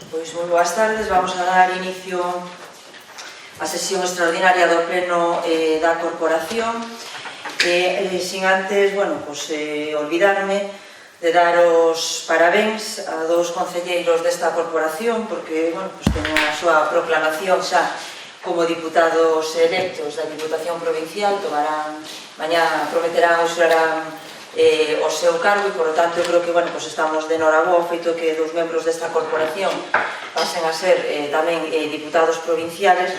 Pois moi boas tardes, vamos a dar inicio á sesión extraordinaria do Pleno da Corporación. Sin antes, olvidarme de dar os parabéns a dous concelleiros desta corporación, porque, teñen a súa proclamación xa como diputados electos da Diputación Provincial, tomarán, mañá prometerán ou xurarán o seu cargo e, por lo tanto, eu creo que estamos de enhoraboa o feito que dos membros desta corporación pasen a ser tamén diputados provinciales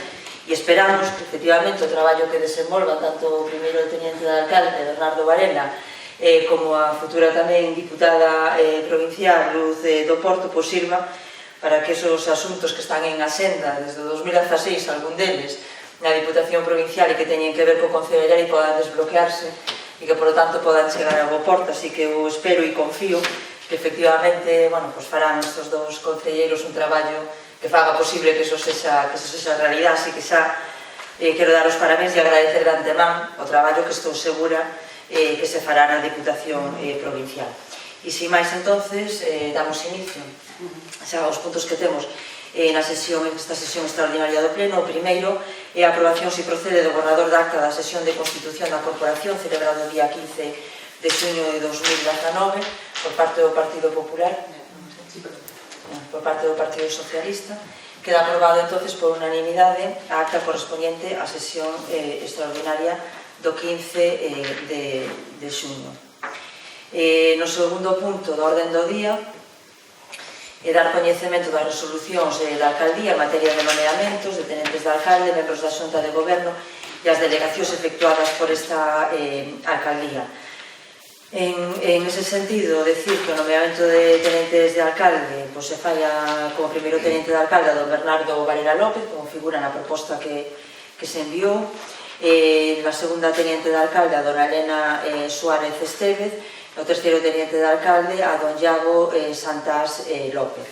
e esperamos que, efectivamente, o traballo que desenvolva tanto o primeiro teniente de alcalde, Bernardo Varela, como a futura tamén diputada provincial Luz do Porto, sirva para que esos asuntos que están en asenda desde o 2016, algún deles, na Diputación Provincial e que teñen que ver co Concellería podan desbloquearse e que, por lo tanto, podan chegar a bo porto. Así que eu espero e confío que, efectivamente, farán estes dous concelleiros un traballo que faga posible que eso sexa realidad. Así que xa quero dar os parabéns e agradecer de antemán o traballo que estou segura que se fará na Diputación Provincial. E, sin máis, entonces, damos inicio xa aos puntos que temos nesta sesión extraordinaria do Pleno. O primeiro é a aprobación, se procede, do borrador de acta da sesión de constitución da Corporación celebrado o día 15 de xuño de 2019 por parte do Partido Popular, por parte do Partido Socialista. Queda aprobado, entonces, por unanimidade a acta correspondiente á sesión extraordinaria do 15 de xuño. No segundo punto da orden do día é dar coñecemento das resolucións da alcaldía en materia de nomeamentos de tenentes de alcalde, membros da Xunta de Goberno e as delegacións efectuadas por esta alcaldía. En ese sentido, decir que o nomeamento de tenentes de alcalde se falla como primeiro tenente de alcalde a don Bernardo Varela López, como figura na proposta que se enviou. Na segunda teniente de alcalde a dona Elena Suárez Estévez, no terceiro teniente de alcalde a don Iago Santás López.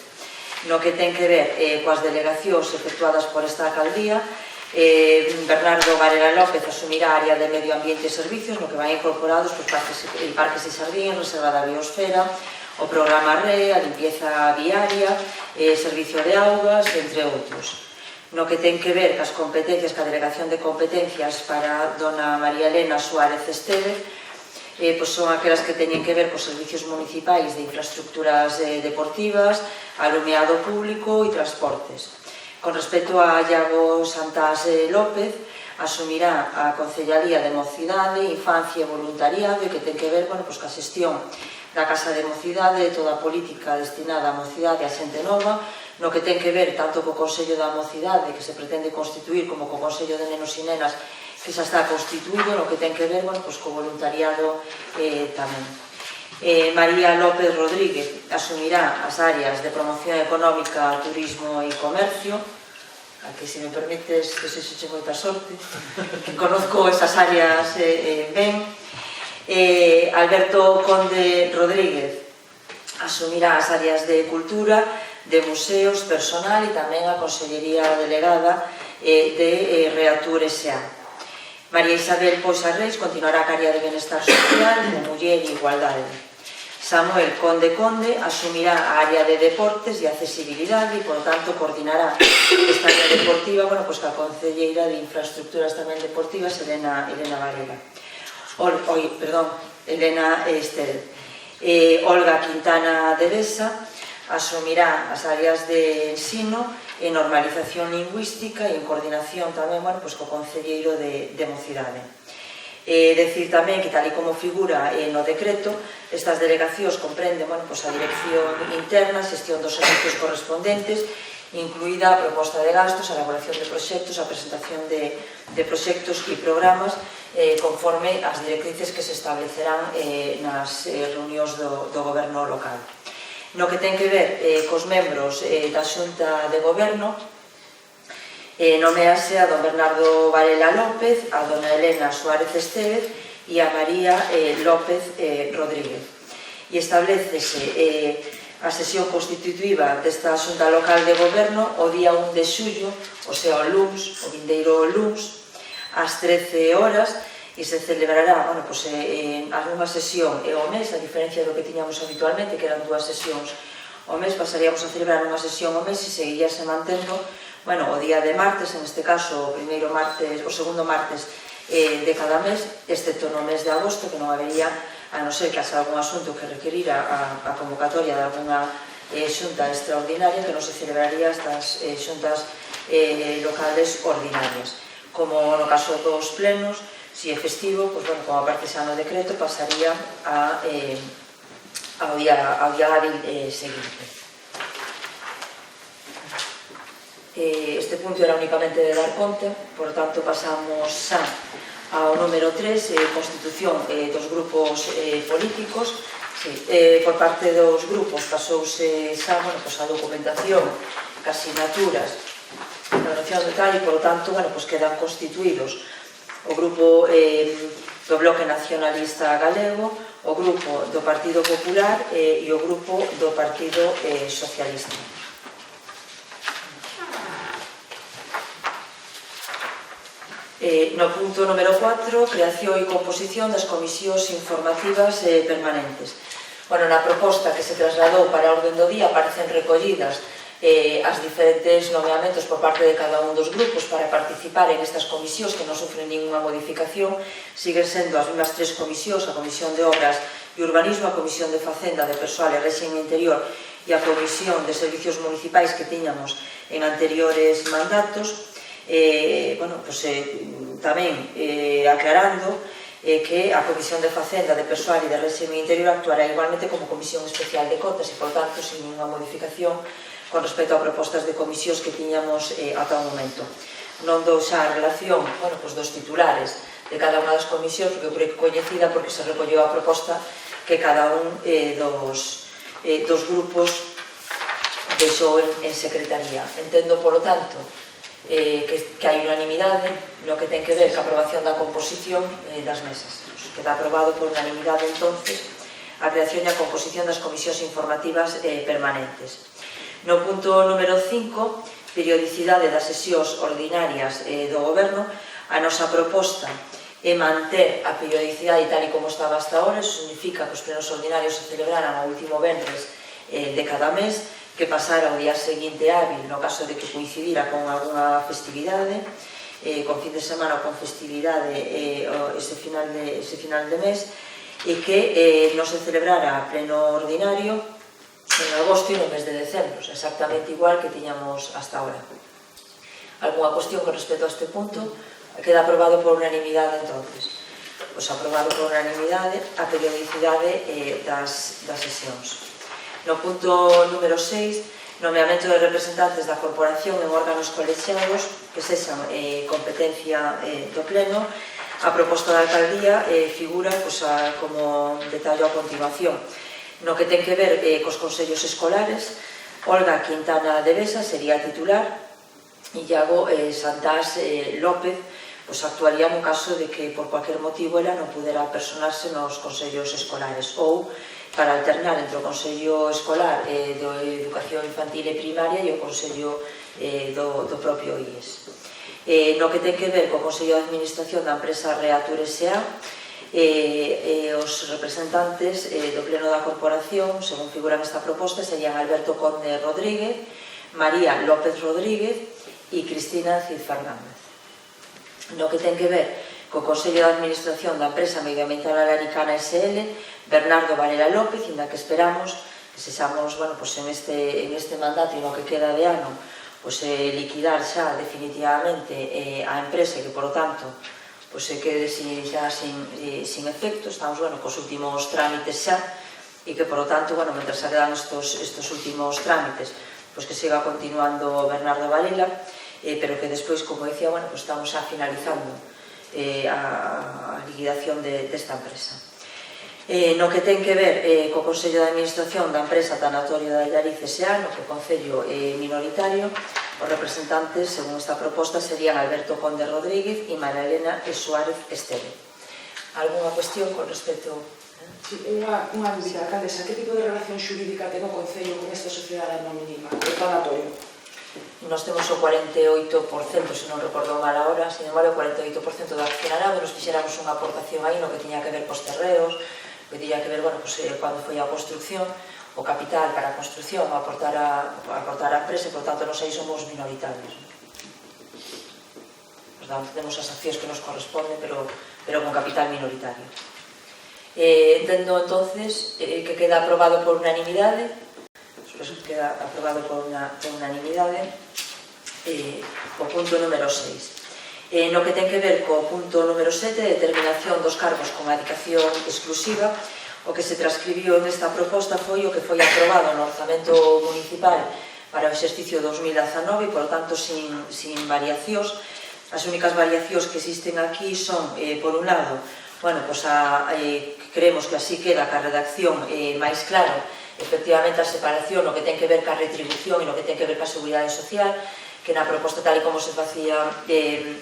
No que ten que ver coas delegacións efectuadas por esta alcaldía, Bernardo Varela López asumirá a área de Medio Ambiente e Servicios, no que van incorporados parques e xardíns, reserva da biosfera, o programa RE, a limpieza viaria, servicio de augas, entre outros. No que ten que ver cas competencias, ca delegación de competencias para dona María Elena Suárez Estévez, son aquelas que teñen que ver cos servicios municipais de infraestructuras deportivas, alumeado público e transportes. Con respecto a Iago Santás López, asumirá a Concellaría de Mocidade, Infancia e Voluntariado, e que ten que ver ca xestión da Casa de Mocidade e toda a política destinada á mocidade e á xente nova, no que ten que ver tanto co Consello da Mocidade, que se pretende constituir, como co Consello de Nenos e Nenas, que xa está constituído, no que ten que ver co voluntariado tamén. María López Rodríguez asumirá as áreas de promoción económica, turismo e comercio, a que, se me permites, que se xe moita sorte, que conozco esas áreas ben. Alberto Conde Rodríguez asumirá as áreas de cultura, de museos, personal e tamén a Consellería Delegada de Reatur S.A. María Isabel Poisa Reis continuará a área de Benestar Social, de Muller e Igualdade. Samuel Conde asumirá a área de Deportes e Accesibilidade e, por tanto, coordinará esta área deportiva ca Concelleira de Infraestructuras tamén deportivas, Elena Varela. Elena Estérez. Olga Quintana de Besa asumirá as áreas de ensino e normalización lingüística e en coordinación tamén co Concelleiro de Mocidade. Decir tamén que, tal e como figura no decreto, estas delegacións comprenden a dirección interna, xestión dos servicios correspondentes, incluída a proposta de gastos, a elaboración de proxectos, a presentación de proxectos e programas conforme as directrices que se establecerán nas reunións do Goberno local. No que ten que ver cos membros da Xunta de Goberno, nomease a don Bernardo Varela López, a dona Elena Suárez Estévez e a María López Rodríguez. E establecese a sesión constitutiva desta Xunta Local de Goberno o día 1 de xullo, o sea, o luns, o vindeiro luns, ás 13 horas, e se celebrará unha sesión e o mes, a diferencia do que tiñamos habitualmente, que eran 2 sesións ao mes, pasaríamos a celebrar unha sesión ao mes e seguiríase mantendo, bueno, o día de martes, en este caso, o segundo martes de cada mes, excepto no mes de agosto, que non habería, a non ser que haxa algún asunto que requerira a convocatoria de alguna xunta extraordinaria, que non se celebraría estas xuntas locales ordinarias. Como no caso dos plenos, se é festivo, como aparte xa no decreto, pasaría ao día hábil seguinte. Este punto era únicamente de dar conta, por tanto pasamos xa ao número 3, constitución dos grupos políticos. Por parte dos grupos pasouse xa a documentación, as asignaturas, a noción de tal, e por tanto quedan constituídos o grupo do Bloque Nacionalista Galego, o grupo do Partido Popular e o grupo do Partido Socialista. No punto número 4, creación e composición das comisións informativas permanentes. Na proposta que se trasladou para a orden do día aparecen recollidas as diferentes nomeamentos por parte de cada un dos grupos para participar en estas comisións que non sufren ninguna modificación. Siguen sendo as mesmas tres comisións, a Comisión de Obras e Urbanismo, a Comisión de Facenda, de Persoal e Réxime Interior e a Comisión de Servicios Municipais que tiñamos en anteriores mandatos. Tamén aclarando que a Comisión de Facenda, de Persoal e de Réxime Interior actuará igualmente como Comisión Especial de Contas e, por tanto, sin ninguna modificación con respecto a propostas de comisións que tiñamos ata o momento. Non dou xa a relación dos titulares de cada unha das comisións, porque eu creo que coñecida porque se recolleu a proposta que cada un dos grupos deixou en secretaría. Entendo, polo tanto, que hai unanimidade no que ten que ver ca aprobación da composición das mesas. Queda aprobado por unanimidade, entonces, a creación e a composición das comisións informativas permanentes. No punto número 5, periodicidade das sesións ordinarias do Goberno, a nosa proposta é manter a periodicidade tal e como estaba hasta ahora. Eso significa que os plenos ordinarios se celebraran o último venres de cada mes, que pasara o día seguinte hábil no caso de que coincidira con alguna festividade, con fin de semana ou con festividade ese final de mes, e que non se celebrara a pleno ordinario en agosto e no mes de decembro, exactamente igual que tiñamos hasta ahora. Alguna cuestión con respecto a este punto? Queda aprobado por unanimidade, entonces. Aprobado por unanimidade a periodicidade das sesións. No punto número 6, nomeamento de representantes da corporación en órganos colexiados que sexan competencia do Pleno. A proposta da alcaldía figura como detallo a continuación. No que ten que ver cos consellos escolares, Olga Quintana de Besa sería titular e Iago Santás López actuaría no caso de que por cualquier motivo ela non pudera personarse nos consellos escolares, ou para alternar entre o Consello Escolar de Educación Infantil e Primaria e o Consello do propio IES. No que ten que ver co Consello de Administración da empresa Reatur S.A., os representantes do Pleno da Corporación, según figura nesta proposta, serían Alberto Conde Rodríguez, María López Rodríguez e Cristina Cid Fernández. No que ten que ver co Consello de Administración da empresa Medioambiental Alaricana S.L., Bernardo Varela López, inda que esperamos que sexamos, en este mandato e no que queda de ano, liquidar xa definitivamente a empresa e que, por lo tanto, se quede xa sin efecto. Estamos cos últimos trámites xa e que, por lo tanto, mentre se quedan estos últimos trámites, que siga continuando Bernardo Varela, pero que despois, como decía, estamos xa finalizando a liquidación desta empresa. No que ten que ver co Consello de Administración da empresa Tanatorio de Allariz S.A., no que o Concello é minoritario, os representantes, según esta proposta, serían Alberto Conde Rodríguez e María Elena Suárez Esteve. Alguna cuestión con respecto? Unha dúbida, alcaldesa, que tipo de relación xurídica ten o Concello con esta sociedade anónima, o tanatorio? Nós temos o 48%, se non recordo mal ahora, sin embargo, o 48% do accionarado. Nos fixéramos unha aportación aí no que tiña que ver cos terreos, que tiña que ver, cando foi a construcción. O o capital para a construción, a aportar a empresa, e, por tanto, nos aí somos minoritarios. Temos as accións que nos corresponden, pero con capital minoritario. Entendo, entonces, que queda aprobado por unanimidade, queda aprobado por unanimidade, o punto número 6. No que ten que ver co punto número 7, determinación dos cargos con adicación exclusiva, o que se transcribiu nesta proposta foi o que foi aprobado no orzamento municipal para o exercicio 2019 e, por tanto, sin variacións. As únicas variacións que existen aquí son, por un lado, creemos que así queda ca redacción máis claro, efectivamente, a separación no que ten que ver ca retribución e no que ten que ver ca seguridade social, que na proposta tal e como se facía en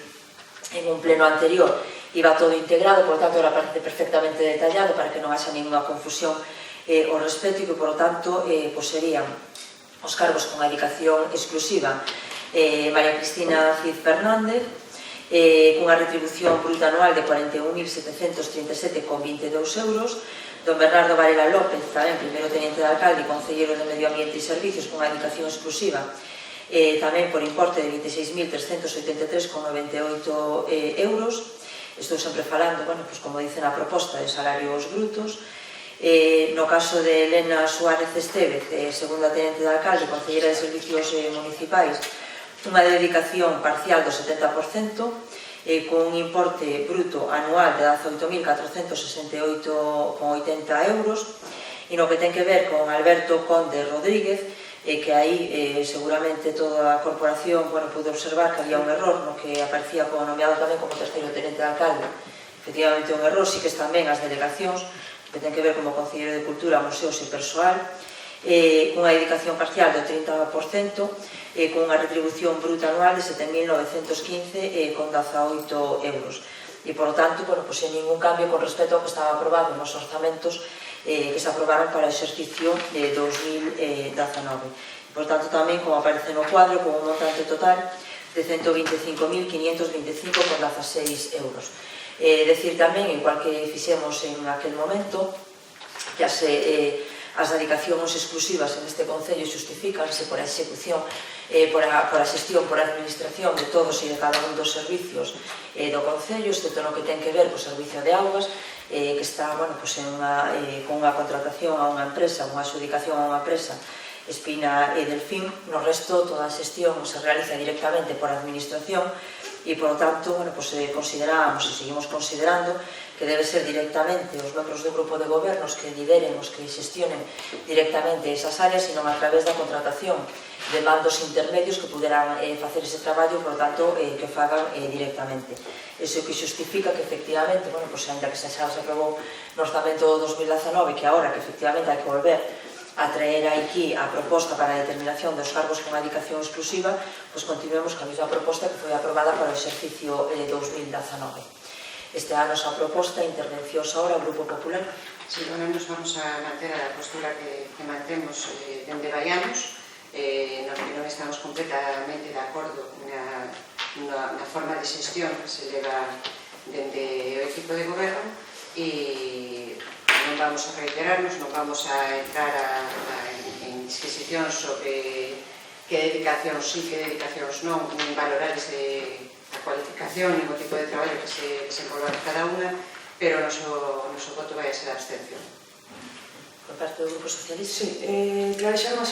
un pleno anterior iba todo integrado, por tanto, ahora parece perfectamente detallado para que non haxa ninguna confusión ao respecto e que, por tanto, serían os cargos con adicación exclusiva María Cristina Cid Fernández, cunha retribución bruta anual de 41.737,22 euros, don Bernardo Varela López, tamén primeiro teniente de alcalde e concelleiro de Medio Ambiente e Servicios, cunha adicación exclusiva tamén por importe de 26.383,98 euros. Estou sempre falando, como dice na proposta, de salarios brutos. No caso de Elena Suárez Estévez, segunda teniente de alcalde, concelleira de Servicios Municipais, unha dedicación parcial do 70%, con un importe bruto anual de 18.468,80 euros, e no que ten que ver con Alberto Conde Rodríguez, que aí seguramente toda a corporación pude observar que había un error no que aparecía como nomeado tamén como terceiro tenente de alcalde. Efectivamente, un error, sí que están ben as delegacións, que ten que ver como concelleiro de Cultura, Museos e Persoal, unha dedicación parcial do 30%, con unha retribución bruta anual de 7.915,18 euros. E, por tanto, sen ningún cambio con respecto ao que estaba aprobado nos orzamentos que se aprobaron para o exercicio de 2019. Por tanto, tamén, como aparece no cuadro, con un montante total de 125.525,16 euros. Decir tamén, igual que fixemos en aquel momento, que as dedicacións exclusivas en este Concello justifícanse por a execución, por a xestión, por a administración de todos e de cada un dos servicios do Concello, excepto no que ten que ver co servicio de augas, que está con unha contratación a unha empresa, unha adjudicación a unha empresa, Espina e Delfín. No resto, toda a xestión se realiza directamente por a administración e, por tanto, consideramos e seguimos considerando que debe ser directamente os membros do grupo de gobernos que lideren, os que xestionen directamente esas áreas, sino a través da contratación de mandos intermedios que puderan facer ese traballo, por tanto, que fagan directamente. Iso que justifica que, efectivamente, ainda que xa se aprobou no orzamento 2019, que agora que, efectivamente, hai que volver a traer aquí a proposta para a determinación dos cargos con adicación exclusiva, continuemos con a mesma proposta que foi aprobada para o exercicio 2019. Esta é a nosa proposta, intervencións ahora, o Grupo Popular. Si, nos vamos a manter a postura que mantemos dende vaiamos, no que non estamos completamente de acordo na forma de xestión que se leva dende o equipo de goberno, e non vamos a reiterarnos, non vamos a entrar en disquisicións sobre que dedicacións sí, que dedicacións non, nin valorar a cualificación nin o tipo de traballo que se envolva en cada unha, pero o noso voto vai a ser a abstención. Por parte do Grupo Socialista? Sí, clarexar a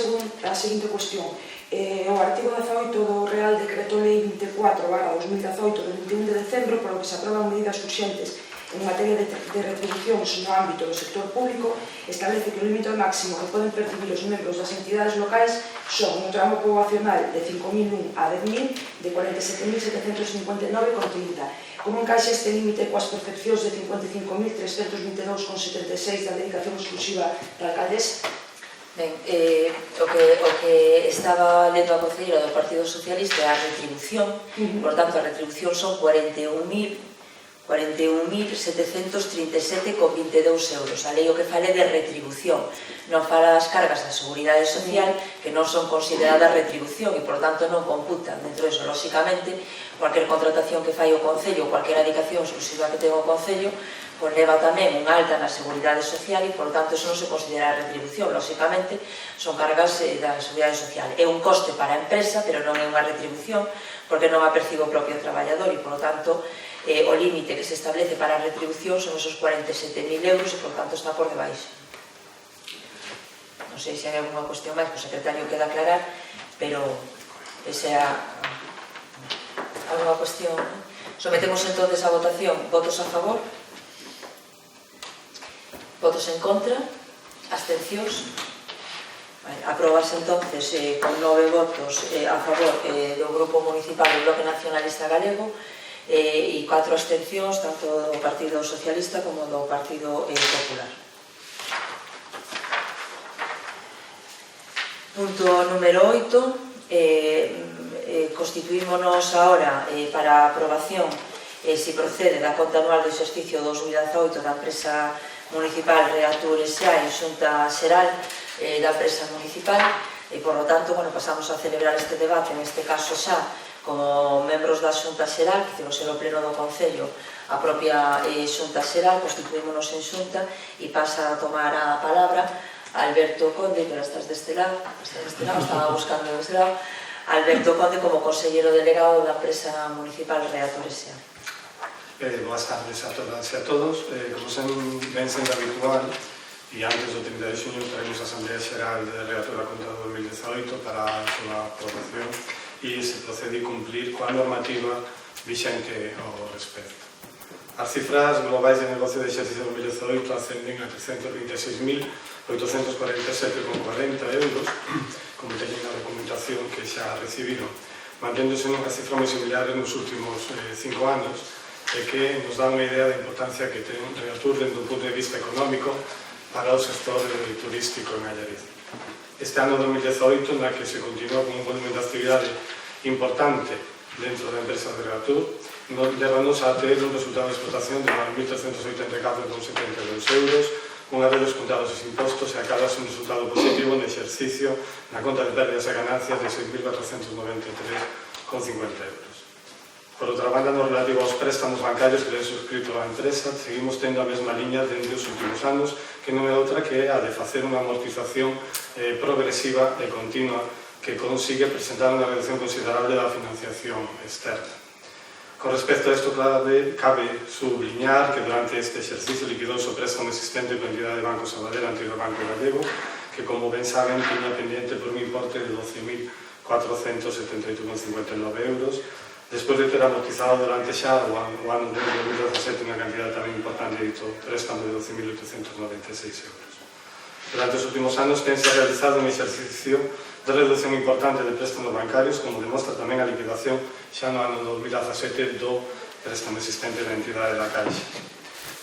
seguinte cuestión. O artigo 18 do Real Decreto Lei 24/2018 do 21 de decembro, por o que se aproban medidas urxentes en materia de retribucións no ámbito do sector público, establece que o límite máximo que poden percibir os membros das entidades locais son un tramo poboacional de 5.001 a 10.000 de 47.759,30. Como encaixa este límite coas percepcións de 55.322,76 da dedicación exclusiva da alcaldesa? Ben, o que estaba lendo a concelleira do Partido Socialista é a retribución, por tanto, a retribución son 41.737,22 euros. A lei o que fale de retribución, non fala das cargas da Seguridade Social, que non son consideradas retribución e, por tanto, non computan. Dentro disso, lóxicamente, cualquier contratación que fai o Concello, cualquier adicación exclusiva que tenga o Concello, conleva tamén unha alta na seguridade social e, por tanto, eso non se considera retribución. Lóxicamente, son cargas da seguridade social. É un coste para a empresa, pero non é unha retribución, porque non a percibe o propio traballador e, por tanto, o límite que se establece para a retribución son esos 47.000 euros e, por tanto, está por debaixo. Non sei se hai alguna cuestión máis que o secretario queda aclarar, pero esa é alguna cuestión. Sometemos entonces a votación. Votos a favor? Votos en contra? Abstencións? Aprobase entonces con 9 votos a favor do Grupo Municipal do Bloque Nacionalista Galego e 4 abstencións tanto do Partido Socialista como do Partido Popular. Punto número 8. Constituímonos ahora para a aprobación, se procede, da conta anual do exercicio 2018 da empresa municipal Reatur S.A. e Xunta Xeral da empresa municipal e, por lo tanto, pasamos a celebrar este debate, neste caso xa como membros da Xunta Xeral, que o ser o pleno do Concello, a propia Xunta Xeral, constituímonos en Xunta e pasa a tomar a palabra Alberto Conde, pero estás deste lado, estaba buscando deste lado, Alberto Conde como consellero delegado da empresa municipal Reatur S.A. Boas tardes a todas e a todos. Como ben sendo habitual, e antes do 30 de xuño traemos a Asamblea Xeral de Reatur a conta do 2018 para a súa aprobación e se procede a cumplir coa normativa vixente ao respecto. As cifras globais de negocio de exercicio 2018 ascenden a 326.847,40 euros, como teñen na documentación que xa recibiron, manténdose nunha cifra moi similar nos últimos 5 anos, e que nos dá unha idea da importancia que ten Reatur dentro do punto de vista económico para o sector turístico en Allariz. Este ano 2018, na que se continúa con un volumen de actividade importante dentro da empresa de Reatur, levanos a ter un resultado de explotación de 1.384,72 euros, unha vez descontados os impostos e acadas un resultado positivo no exercicio na conta de pérdidas e ganancias de 6.493,50 euros. Por outra banda, no relativo aos préstamos bancarios que ten suscrito a empresa, seguimos tendo a mesma liña dende os últimos anos, que non é outra que a de facer unha amortización progresiva e continua que consigue presentar unha reducción considerable da financiación externa. Con respecto a isto, cabe subliñar que durante este exercicio liquidouse o préstamo existente coa entidade de Banco Sabadell, antigo Banco Gallego, que, como ben saben, tiña pendiente por un importe de 12.478,59 euros, despois de ter amortizado durante xa o ano de 2017 unha cantidad tamén importante dito préstamo de 12.896 euros. Durante os últimos anos tense realizado un exercicio de reducción importante de préstamos bancarios, como demostra tamén a liquidación xa no ano 2017 do préstamo existente da entidade da Caixa.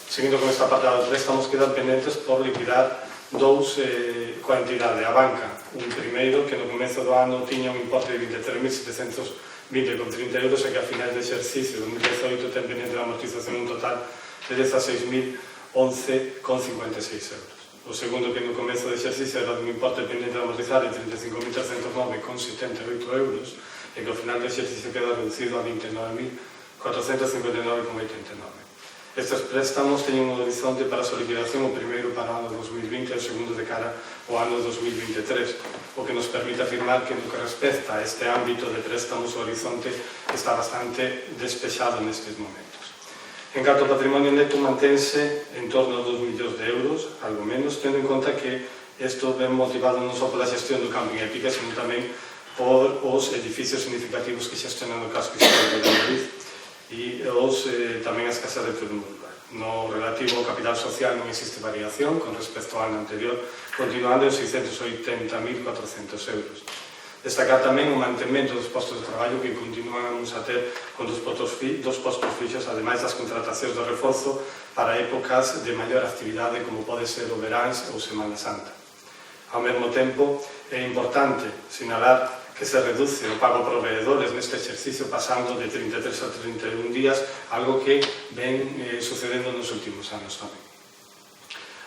Seguindo con esta apartado de préstamos, quedan pendentes por liquidar dous coa entidade, a banca. Un primeiro que no comezo do ano tiña un importe de 23.720,30 euros e que a final de exercicio 2018 ten pendente de amortización un total de 16.011,56 euros. O segundo, que no comezo de exercicio era un importe pendente de amortizar de 35.309,78 euros e que ao final do exercicio queda reducido a 29.459,89. Estes préstamos teñen un horizonte para a súa liquidación, o primeiro para o ano 2020 e o segundo de cara ao ano 2023, o que nos permite afirmar que no que respecta a este ámbito de préstamos o horizonte está bastante despexado nestes momentos. En canto ao patrimonio neto, mantense en torno a 2 millóns de euros, algo menos, tendo en conta que isto ven motivado non só pola xestión do camping Épica, sino tamén por os edificios significativos que xestionan o casco histórico de Madrid e tamén as casas de turismo rural. No relativo ao capital social non existe variación con respecto ao ano anterior, continuando en 680.400 euros. Destacar tamén o mantemento dos postos de traballo que continuamos a ter con dos postos fixos, ademais das contratacións de reforzo para épocas de maior actividade como pode ser o veráns ou Semana Santa. Ao mesmo tempo, é importante sinalar que se reduce o pago a proveedores neste exercicio pasando de 33 a 31 días, algo que ven sucedendo nos últimos anos tamén.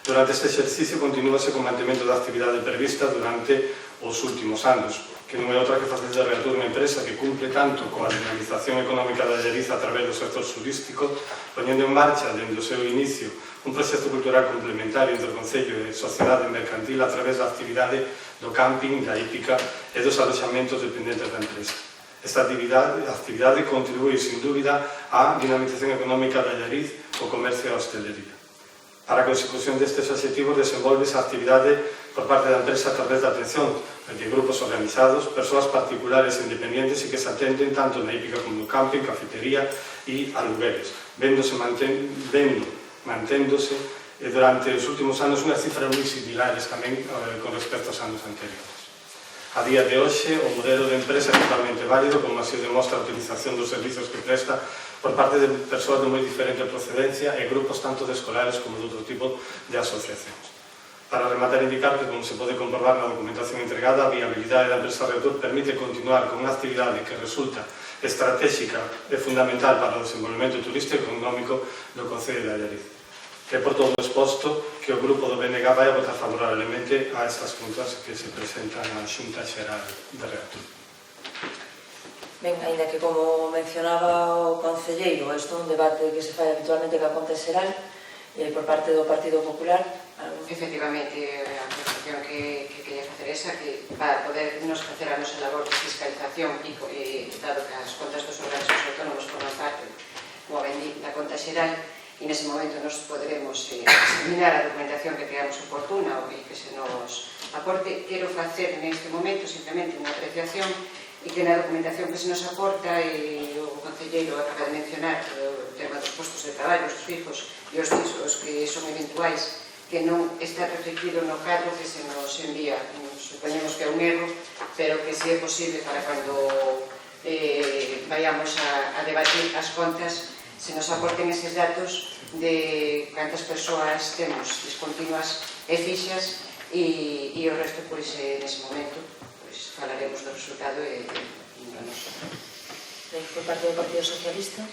Durante este exercicio continúase con mantemento da actividade prevista durante os últimos anos, que non é outra que facer de Reatur unha empresa que cumple tanto coa dinamización económica da Allariz a través do sector turístico, poñendo en marcha, dende o seu inicio, un proxecto cultural complementario entre o Concello e a Sociedade Mercantil a través da actividade do camping, da hípica e dos aloxamentos dependentes da empresa. Esta actividade contribui, sin dúbida, á dinamización económica da Allariz, o comercio e a hostelería. Para a consecución destes obxectivos desenvolve a actividade por parte da empresa a través da atención de grupos organizados, persoas particulares e independientes e que se atenden tanto na hípica como no camping, cafetería e alugueres, manténdose durante os últimos anos unhas cifras moi similares tamén con respecto aos anos anteriores. A día de hoxe, o modelo de empresa é totalmente válido, como así demostra a utilización dos servizos que presta por parte de persoas de moi diferente procedencia e grupos tanto de escolares como de outro tipo de asociacións. Para rematar, indicar que, como se pode comprobar na documentación entregada, a viabilidade da empresa Reatur permite continuar con unha actividade que resulta estratégica e fundamental para o desenvolvemento turístico e económico do Concello de Allariz. É por todo exposto que o grupo do BNG vai a votar favorablemente a estas contas que se presentan na Xunta Xeral de Reatur. Ben, ainda que como mencionaba o concelleiro, isto é un debate que se fai habitualmente ca Conta Xeral por parte do Partido Popular. Efectivamente, a cuestión que quería facer esa, que para podernos facer a nosa labor de fiscalización e dado que as contas dos organismos autónomos forman parte, como ben di, da Conta Xeral, e nese momento nos poderemos examinar a documentación que creamos oportuna e que se nos aporte. Quero facer neste momento simplemente unha apreciación e que na documentación que se nos aporta, e o concelleiro acaba de mencionar o tema dos postos de traballo, os fijos e os pisos que son eventuais, que non está reflectido no cadro que se nos envía. Supoñemos que é un erro, pero que si é posible para cando vayamos a debatir as contas, se nos aporten eses datos de cantas persoas temos discontinuas e fixas e o resto, nese momento, falaremos do resultado e do noso. Por parte do Partido Socialista?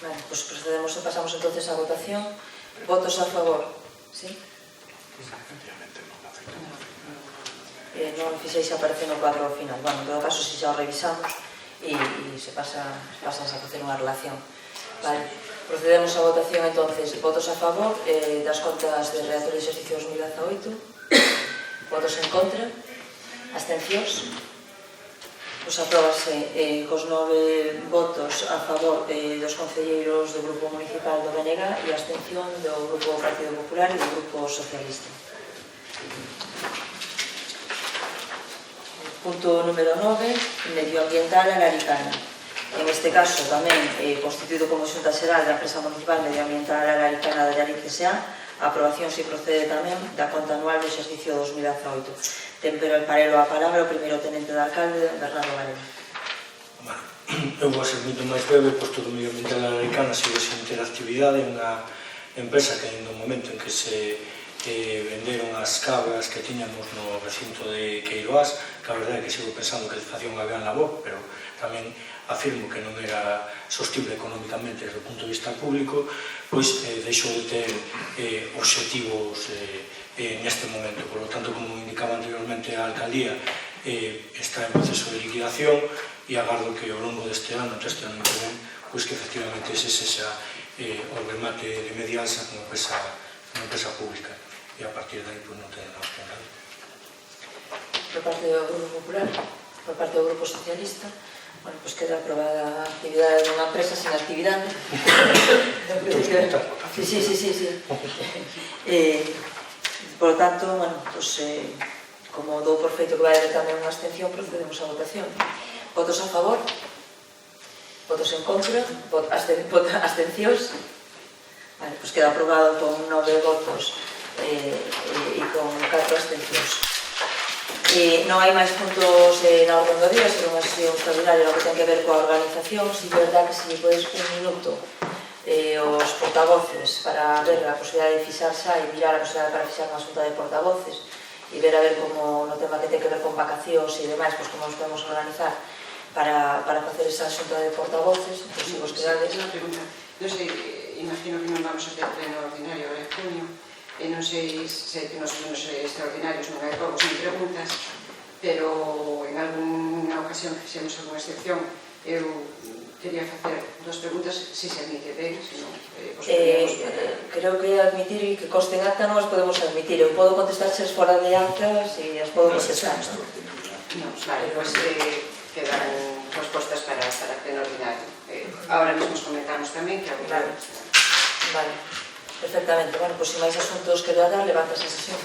Vale, pois procedemos e pasamos entonces a votación. Votos a favor? Sí? Non fixéis aparecer no cuadro final. Bueno, en todo caso, se xa o revisamos e se pasas a facer unha relación. Vale, procedemos a votación entonces. Votos a favor das contas de Reatur de exercicio 2018. Votos en contra. Abstencións. Pois apróbase cos 9 votos a favor dos concelleiros do Grupo Municipal do BNG e a abstención do Grupo Partido Popular e do Grupo Socialista. Punto número 9, medioambiental alaricana. En este caso tamén constituído como Xunta Xeral da Empresa Municipal Medioambiental Alaricana de Allariz S.A. A aprobación se procede tamén da conta anual do exercicio 2018. Ten pero el parelo a palabra o primeiro tenente de alcalde, Bernardo Varela. Bueno, eu vou ser moito máis breve, posto que Medioambiental Alaricana sigue sin ter actividade, unha empresa que no momento en que se venderon as cabras que tiñamos no recinto de Queiroás, que a verdade é que sigo pensando que facía unha gran labor, pero tamén afirmo que non era sostible económicamente desde o punto de vista público, pois deixou de ter obxectivos neste momento. Por lo tanto, como indicaba anteriormente a alcaldía, está en proceso de liquidación e agardo que ao longo deste ano, este ano que ven, pois que efectivamente ese sexa o remate de Medialsa como empresa pública, e a partir de aí non tenemos que nada. Por parte do Grupo Popular, por parte do Grupo Socialista, bueno, pois queda aprobada a actividade dunha empresa sin actividade. Sí. Por lo tanto, bueno, pois, como dou por feito que vai haber tamén unha abstención, procedemos a votación. Votos a favor? Votos en contra? Abstencións? Vale, pois queda aprobado con 9 votos e con 4 abstencións. Non hai máis puntos na orden do día, será unha sesión extraordinaria no que ten que ver coa organización. Si é verdad que se podes un minuto os portavoces para ver a posibilidade de fixar xa e mirar a posibilidade para fixar unha xunta de portavoces e ver a ver como no tema que ten que ver con vacacións e demais, pois como nos podemos organizar para facer esa xunta de portavoces. Pois se vos quedades... Unha pregunta, non sei, imagino que non vamos a ter pleno ordinario ahora en junio, e non sei se nos extraordinarios non hai probos ni preguntas, pero ocasión que fixemos alguna excepción, eu quería facer dos preguntas, se se admite ben, se non, os podíamos para... Creo que admitir que conste en acta non as podemos admitir. Eu podo contestarches fora de acta se as podo contestar. Non, vale, pois quedan respostas para pleno ordinario. Ahora mesmo os comentamos tamén que agora... Vale, perfectamente. Bueno, pois se máis asuntos quero dar, levanta esa sesión.